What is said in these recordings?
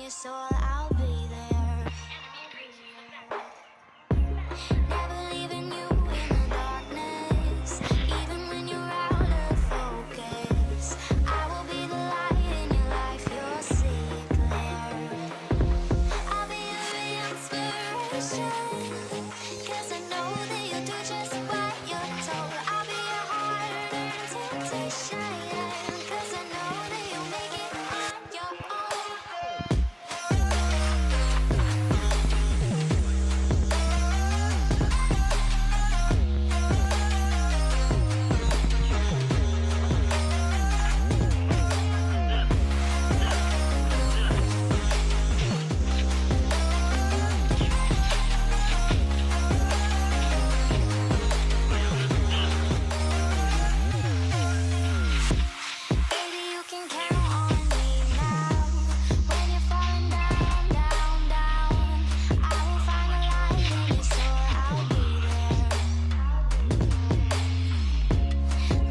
your soul, I'll be there. Never leaving you in the darkness, even when you're out of focus. I will be the light in your life, you'll see it clear. I'll be your inspiration, 'cause I know that you'll do just what you're told. I'll be your heart-earned temptation, 'cause I know that you'll make it on your own. Baby, you can count on me now. When you're falling down, down, down, I will find a light in your soul, I'll be there.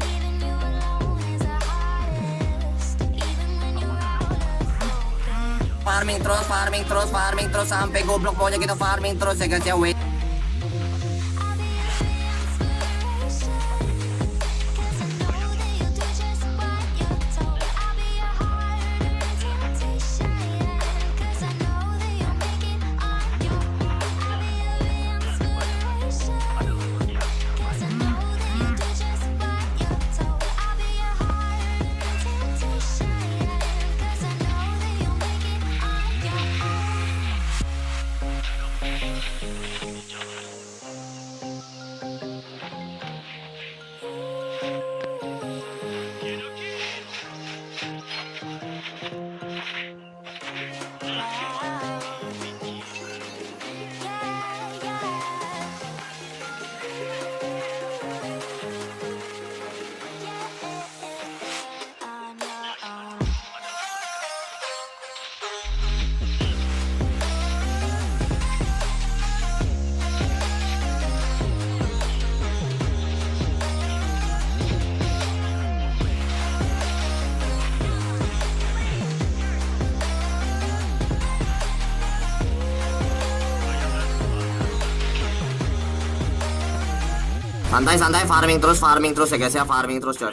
Leaving you alone is the hardest, even when you're out of focus. Farming terus sampai goblok maunya kita farming terus ya guys ya. Wait. I'll be your inspiration, 'cause I know that you'll do just what you're told. I'll be your heart-earned temptation, 'cause I know that you'll make it on your own. I'll be your inspiration, 'cause I know that you'll do just what you're told. I'll be your heart-earned temptation, 'cause I know that you'll make it on your own. On your own. Santai farming terus ya guys ya, farming terus coy.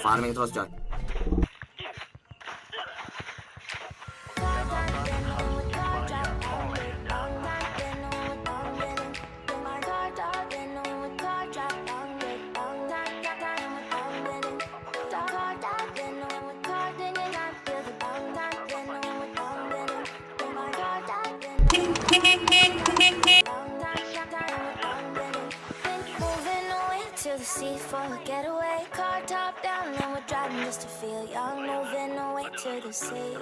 Moving away to the sea for a getaway. Car top down and we're driving just to feel young. Moving away to the sea.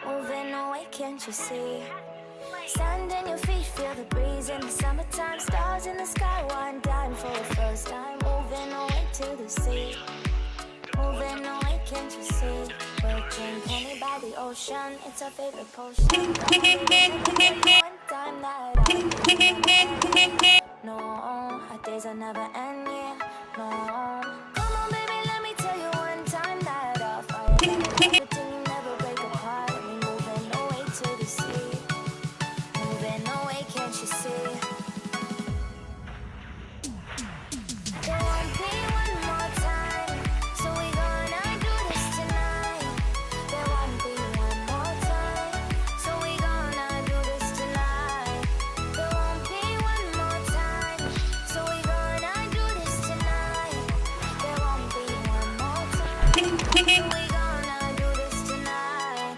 Moving away, can't you see? Sand in your feet, feel the breeze in the summertime. Stars in the sky, one dime for the first time. Moving away to the sea. Moving away, can't you see? We're drinking honey by the ocean. It's our favorite potion. One time that no, our days will never end, yeah. No, come on, baby, let me tell you one time that I'll fight everything, you never break apart. We moving away to the sea. Moving away, can't you see? There won't be one more time, so we gonna do this tonight. There won't be one more time, so we gonna do this tonight. There won't be one more time, so we gonna do this tonight. There won't be one more time, so we gonna do this tonight.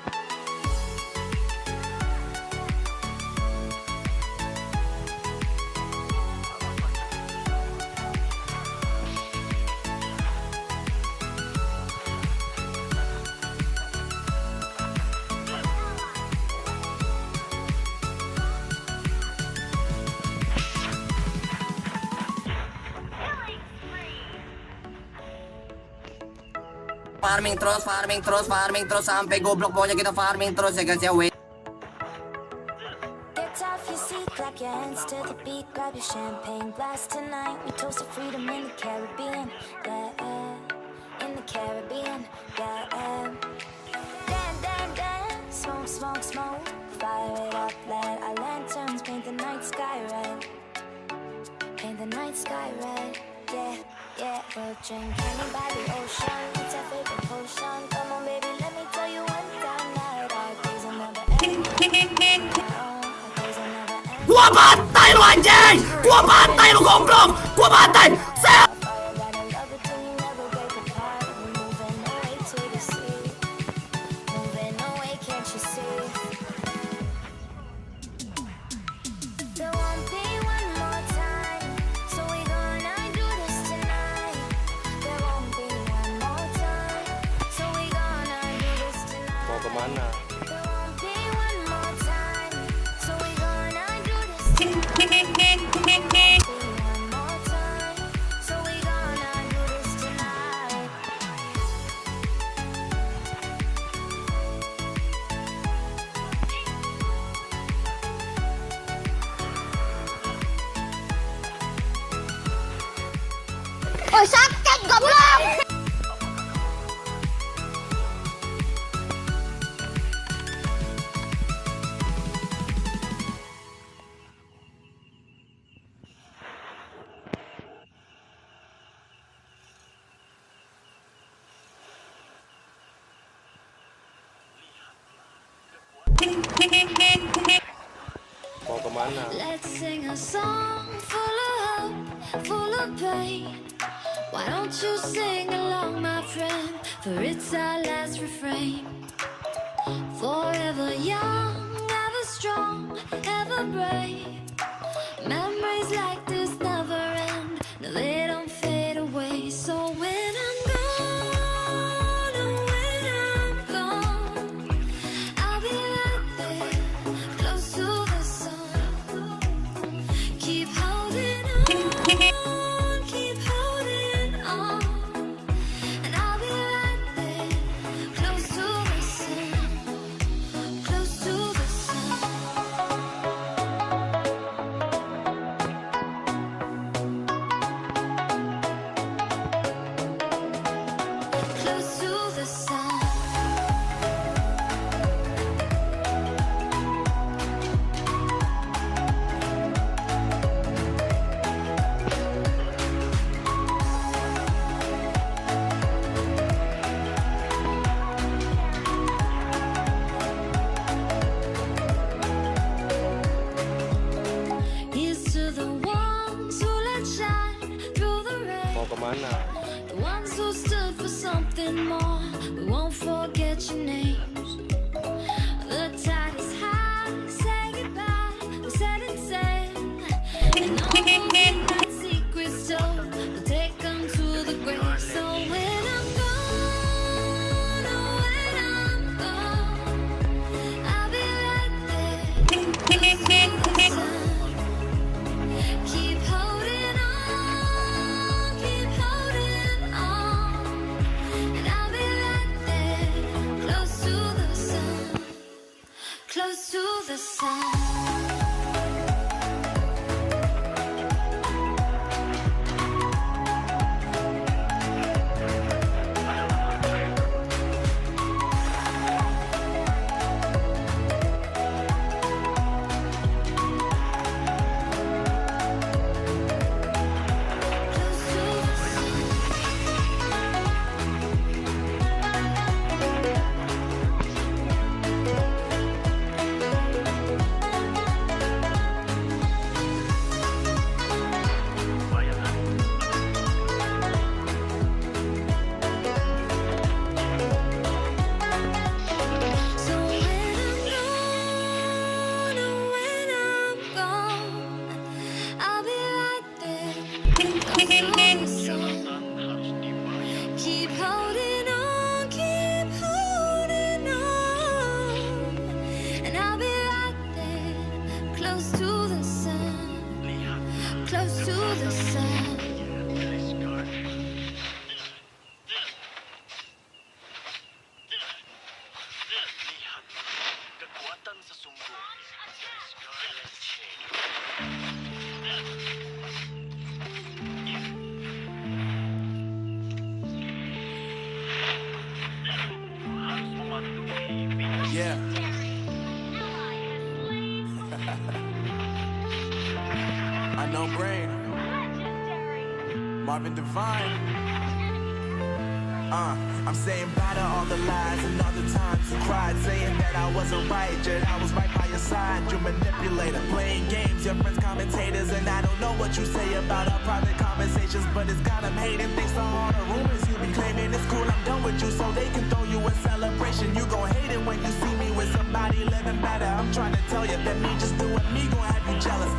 Farming terus sampai goblok maunya kita farming terus ya guys ya. Wait. Get off your seat, clap your hands to the beat, grab your champagne glass tonight. We toast to freedom in the Caribbean, yeah, in the Caribbean, yeah. Dance, dance, dance, smoke, smoke, smoke. fire it up, let our lanterns paint the night sky red. Paint the night sky red, yeah, yeah. We'll drink honey by the ocean, it's our favorite potion. Come on baby, let me tell you one time that our days will never end. Our days will never end. Gua bantai lu anjing! Gua bantai lu goblok! Gua bantai! Set! Fire, gotta love it till you never break apart. We're moving away to the sea. Moving away, can't you see? There won't be one more time, so we gonna do this tonight. There won't be one more time, so we gonna do this tonight. Mau kemana? There won't be one more time, so we gonna do this tonight. One more time, so we gonna do this tonight. Ôi sakit goblok. Mau kemana? Let's sing a song full of hope, full of pain. Why don't you sing along, my friend? For it's our last refrain. Forever young, ever strong, ever brave. Memories like this never end. No, they don't fade away. So when I'm gone, oh, when I'm gone, I'll be right there, close to the sun. Keep holding on, keep holding on, and I'll be right there, close to the sun, close to the sun. Close to the sun. Here's to the ones who let shine through the rain. Mau kemana? The ones who stood for something more. We won't forget your names. The tide is high, say goodbye, we set it sail. And all those midnight secrets told, we'll take them to the grave. So when I'm gone, oh, when I'm gone, I'll be right there, close to the sun. Keep holding on, keep holding on, and I'll be right there, close to the sun, close to the sun. Close to the sun. So when I'm gone, oh, when I'm gone, I'll be right there, close to the sun. Keep holding on, and I'll be right there, close to the sun, close to the sun. Lihat kekuatan sesungguhnya dari Scarlet Shade. Harus mematuhi Yeah. I know Brain, Marvin Devine. I'm saying bye to all the lies and all the times you cried, saying that I wasn't right, yet I was right by your side. You manipulator, playing games, your friends commentators, and I don't know what you say about our private conversations, but it's got them hating. Thanks to all the rumors you be claiming, it's cool, I'm done with you, so they can throw you a celebration. You gon' hate it when you see me with somebody living better. I'm trying to tell you that me just doing me gon' have you jealous.